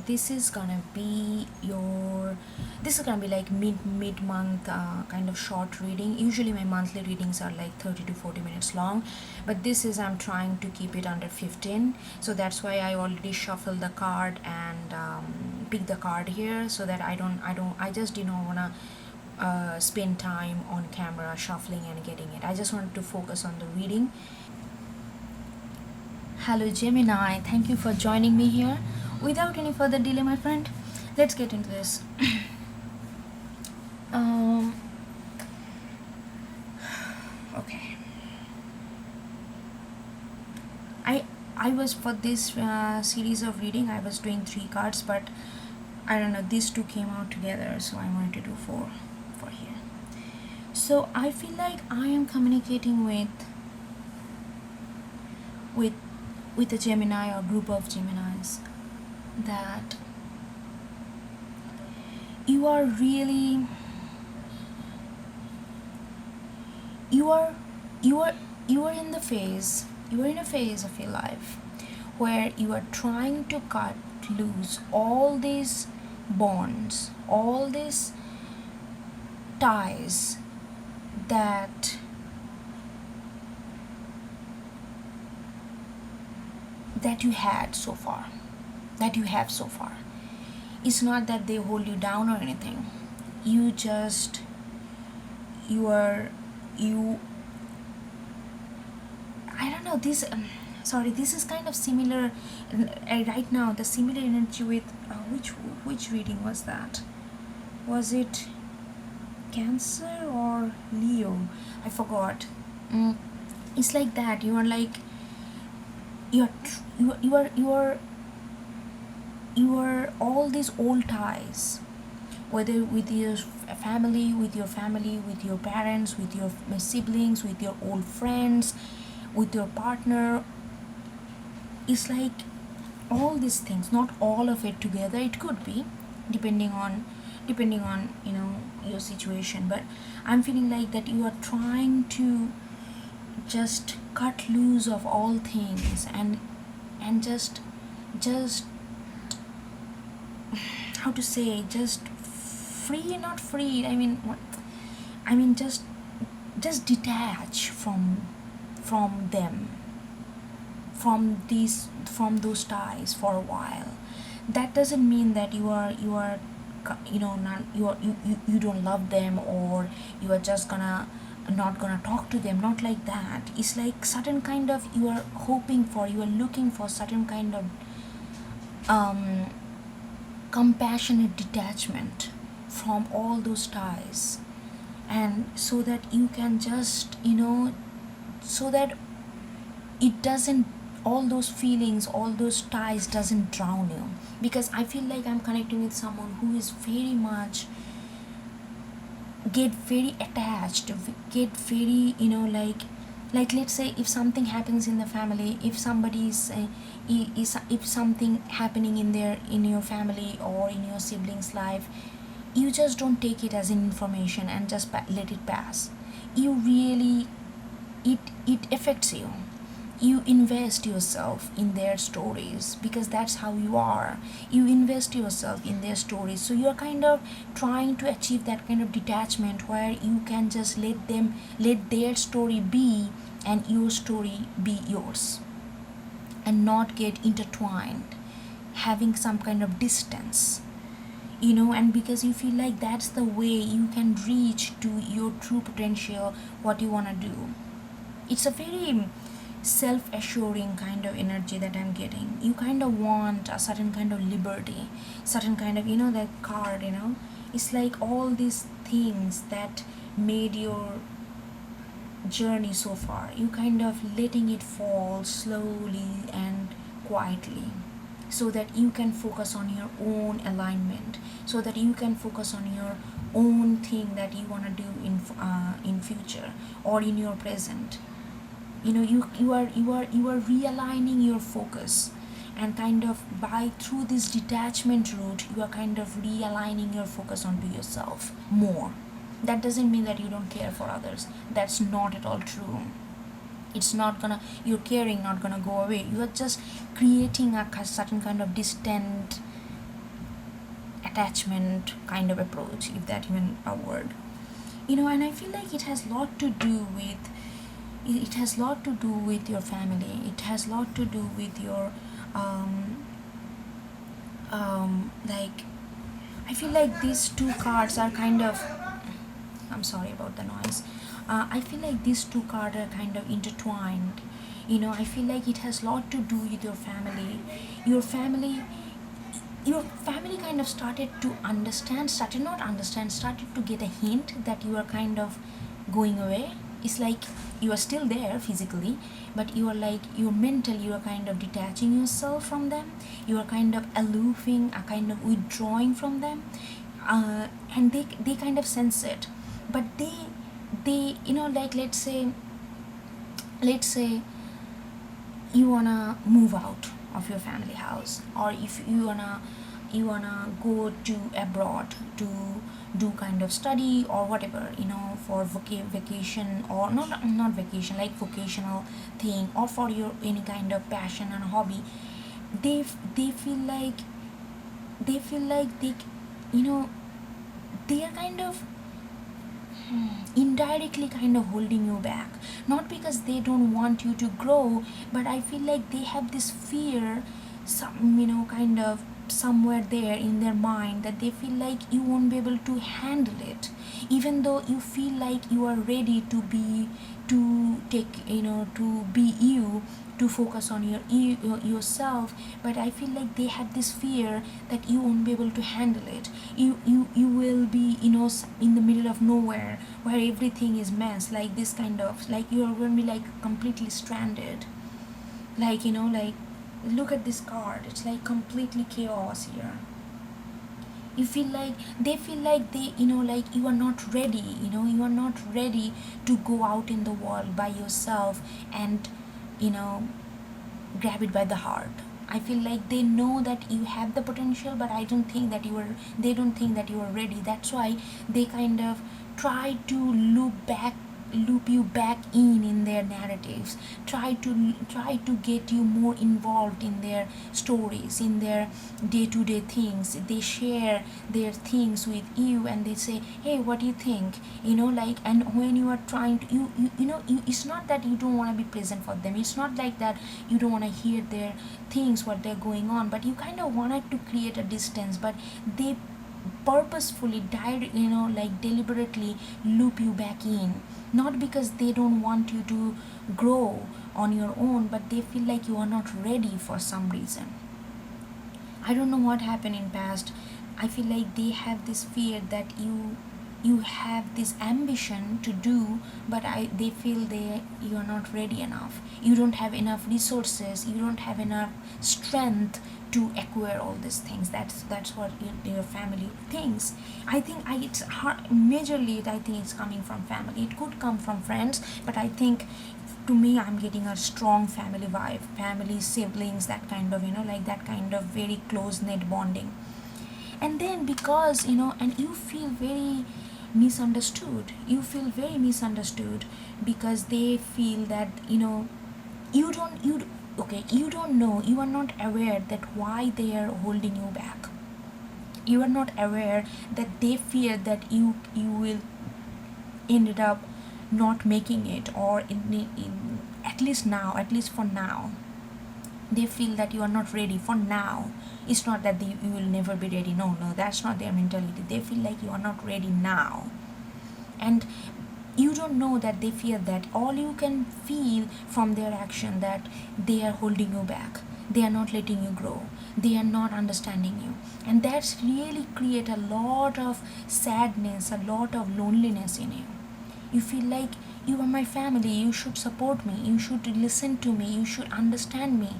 this is gonna be like mid-month kind of short reading. Usually my monthly readings are like 30 to 40 minutes long, but this is, I'm trying to keep it under 15, so that's why I already shuffled the card and pick the card here, so that I just didn't wanna spend time on camera shuffling and getting it. I just wanted to focus on the reading. Hello Gemini, thank you for joining me here. Without any further delay, my friend, let's get into this. um, okay. I was, for this series of reading, I was doing 3 cards, but I don't know, these 2 came out together, so I wanted to do 4 for here. So I feel like I am communicating with a Gemini or group of Geminis, that you are really you are in a phase of your life where you are trying to cut loose all these bonds, all these ties that you had so far, that you have so far. It's not that they hold you down or anything. You I don't know, this this is kind of similar right now, the similar energy with which reading was that? Was it Cancer or Leo? I forgot. It's like that. You are like you are all these old ties, whether with your family, with your parents, with your siblings, with your old friends, with your partner. It's like all these things, not all of it together. It could be, depending on your situation, but I'm feeling like that you are trying to just cut loose of all things and just how to say, just free, not free, just detach from them, from those ties for a while. That doesn't mean that you are not you don't love them, or you are just not gonna talk to them, not like that. It's like certain kind of, you are looking for certain kind of compassionate detachment from all those ties, and so that you can just so that it doesn't, all those feelings, all those ties doesn't drown you. Because I feel like I'm connecting with someone who is very much get very attached, get very like let's say if something happens in the family, if somebody's if something happening in your family or in your siblings life, you just don't take it as an information and just let it pass. You really, it affects you. You invest yourself in their stories, because that's how you are. You invest yourself in their stories, so you're kind of trying to achieve that kind of detachment where you can just let their story be, and your story be yours, and not get intertwined, having some kind of distance, and because you feel like that's the way you can reach to your true potential, what you want to do. It's a very self-assuring kind of energy that I'm getting. You kind of want a certain kind of liberty, certain kind of, that card, it's like all these things that made your journey so far, you kind of letting it fall slowly and quietly, so that you can focus on your own alignment, so that you can focus on your own thing that you want to do in future or in your present. You are realigning your focus, and kind of through this detachment route, you are kind of realigning your focus onto yourself more. That doesn't mean that you don't care for others. That's not at all true. It's not gonna, your caring not gonna go away. You are just creating a certain kind of distant attachment kind of approach, if that even a word. And I feel like it has lot to do with your family. It has lot to do with your like, I feel like these two cards are kind of, I'm sorry about the noise. I feel like these two cards are kind of intertwined. I feel like it has lot to do with your family. Your family kind of started to started to get a hint that you are kind of going away. It's like you are still there physically, but you are like, you're mental, you are kind of detaching yourself from them. You are kind of aloofing, a kind of withdrawing from them, and they kind of sense it. But they like, let's say you wanna move out of your family house, or if you wanna go to abroad to do kind of study or whatever, for vacation, or not vacation, like vocational thing, or for your any kind of passion and hobby. They feel like they they are kind of indirectly kind of holding you back, not because they don't want you to grow, but I feel like they have this fear, kind of somewhere there in their mind, that they feel like you won't be able to handle it, even though you feel like you are ready to be you, to focus on yourself. But I feel like they have this fear that you won't be able to handle it. You will be in the middle of nowhere, where everything is mess, like this kind of, like you are going to be like completely stranded, like like, look at this card, it's like completely chaos here. They feel like they like you are not ready, you are not ready to go out in the world by yourself and grab it by the heart. I feel like they know that you have the potential, but they don't think that you are ready. That's why they kind of try to loop you back in their narratives, try to get you more involved in their stories, in their day-to-day things. They share their things with you, and they say, hey, what do you think, like, and when you are trying to it's not that you don't want to be present for them, it's not like that you don't want to hear their things, what they're going on, but you kind of wanted to create a distance. But they purposefully deliberately loop you back in, not because they don't want you to grow on your own, but they feel like you are not ready for some reason. I don't know what happened in past. I feel like they have this fear that you have this ambition to do, but they feel you are not ready enough. You don't have enough resources, you don't have enough strength to acquire all these things. That's what your family thinks. I think it's hard, majorly I think it's coming from family. It could come from friends, but I think, to me, I'm getting a strong family vibe, family, siblings, that kind of like that kind of very close knit bonding. And then because and you feel very misunderstood, because they feel that you don't know, you are not aware that why they are holding you back. You are not aware that they fear that you will ended up not making it, or at least for now they feel that you are not ready for now. It's not that you will never be ready. No, that's not their mentality. They feel like you are not ready now, and you don't know that they fear that. All you can feel from their action, that they are holding you back, they are not letting you grow, they are not understanding you, and that's really create a lot of sadness, a lot of loneliness in you. You feel like, you are my family, you should support me, you should listen to me, you should understand me.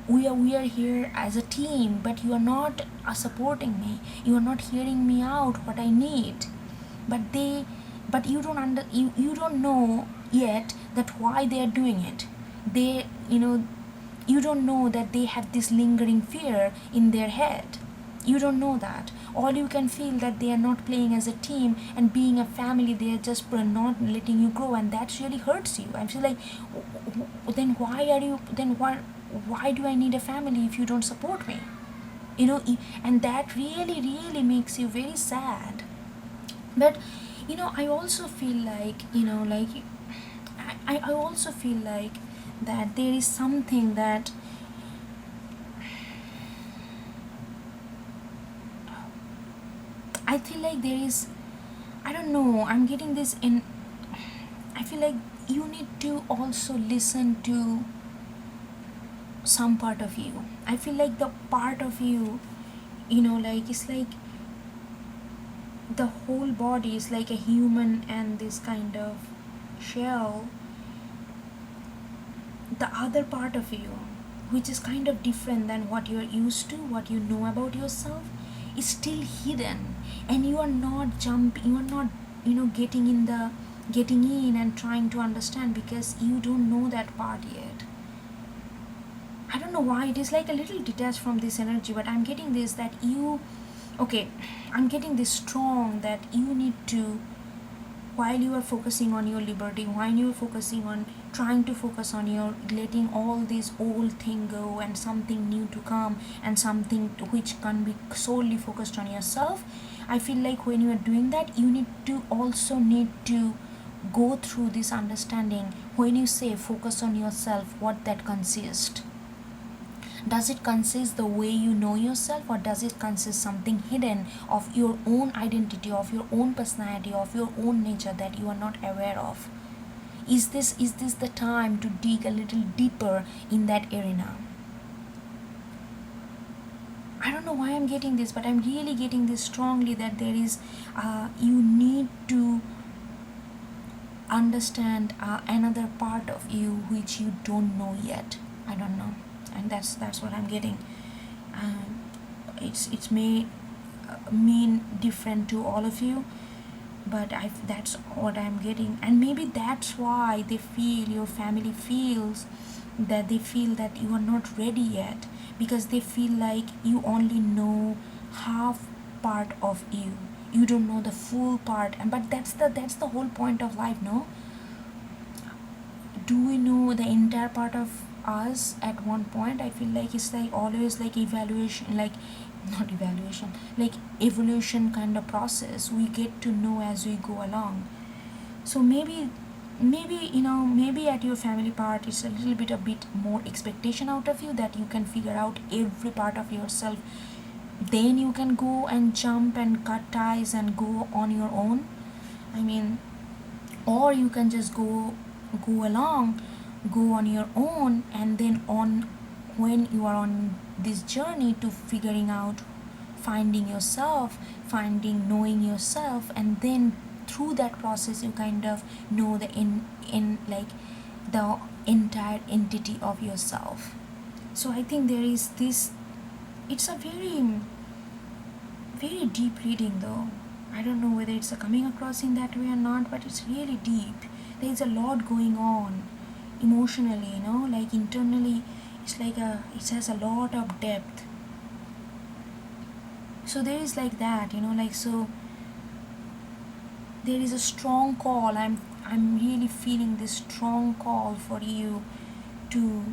We are here as a team, but you are not supporting me, you are not hearing me out what I need. But you don't know yet that why they are doing it. They you don't know that they have this lingering fear in their head. You don't know that. All you can feel that they are not playing as a team and being a family, they are just not letting you grow, and that really hurts you. I feel like, then why do I need a family if you don't support me? and that really really makes you very sad. But I also feel like I also feel like that there is something that I feel like there is, I don't know, I'm getting this in, I feel like you need to also listen to some part of you. I feel like the part of you, like it's like the whole body is like a human and this kind of shell. The other part of you, which is kind of different than what you're used to, what you know about yourself, is still hidden, and you are not getting in and trying to understand because you don't know that part yet. I don't know why it is like a little detached from this energy, but I'm getting this that I'm getting this strong that you need to, while you are focusing on your liberty, while you are focusing on trying to focus on your letting all this old thing go and something new to come and something which can be solely focused on yourself, I feel like when you are doing that, you need to go through this understanding. When you say focus on yourself, what that consists? Does it consist the way you know yourself, or does it consist something hidden of your own identity, of your own personality, of your own nature that you are not aware of? Is this the time to dig a little deeper in that arena? I don't know why I'm getting this, but I'm really getting this strongly that there is you need to understand another part of you which you don't know yet. I don't know, and that's what I'm getting. It's may mean different to all of you, but that's what I'm getting. And maybe that's why your family feels that they feel that you are not ready yet, because they feel like you only know half part of you don't know the full part. But that's the whole point of life, no? Do we know the entire part of us at one point? I feel like it's like always like evaluation, like not evaluation, like evolution kind of process. We get to know as we go along. So maybe maybe at your family part it's a bit more expectation out of you that you can figure out every part of yourself, then you can go and jump and cut ties and go on your own. I mean, or you can just go along, go on your own, and then on when you are on this journey to figuring out, finding yourself, knowing yourself, and then through that process you kind of know the in like the entire entity of yourself. So I think there is this, it's a very very deep reading though. I don't know whether it's coming across in that way or not, but it's really deep. There is a lot going on emotionally, like internally. It's like it has a lot of depth. So there is like that, like, so there is a strong call. I'm really feeling this strong call for you to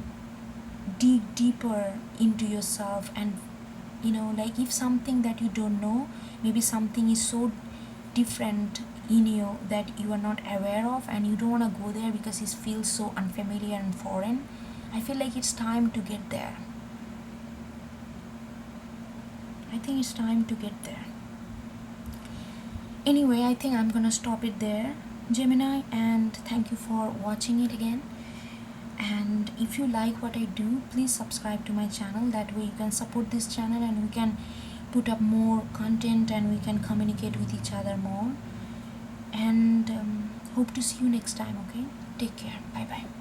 dig deeper into yourself. And like if something that you don't know, maybe something is so different in you that you are not aware of, and you don't want to go there because it feels so unfamiliar and foreign, I feel like it's time to get there. I think it's time to get there. Anyway, I think I'm gonna stop it there, Gemini, and thank you for watching it again. And if you like what I do, please subscribe to my channel. That way you can support this channel and we can put up more content and we can communicate with each other more. And hope to see you next time. Okay, take care. Bye bye.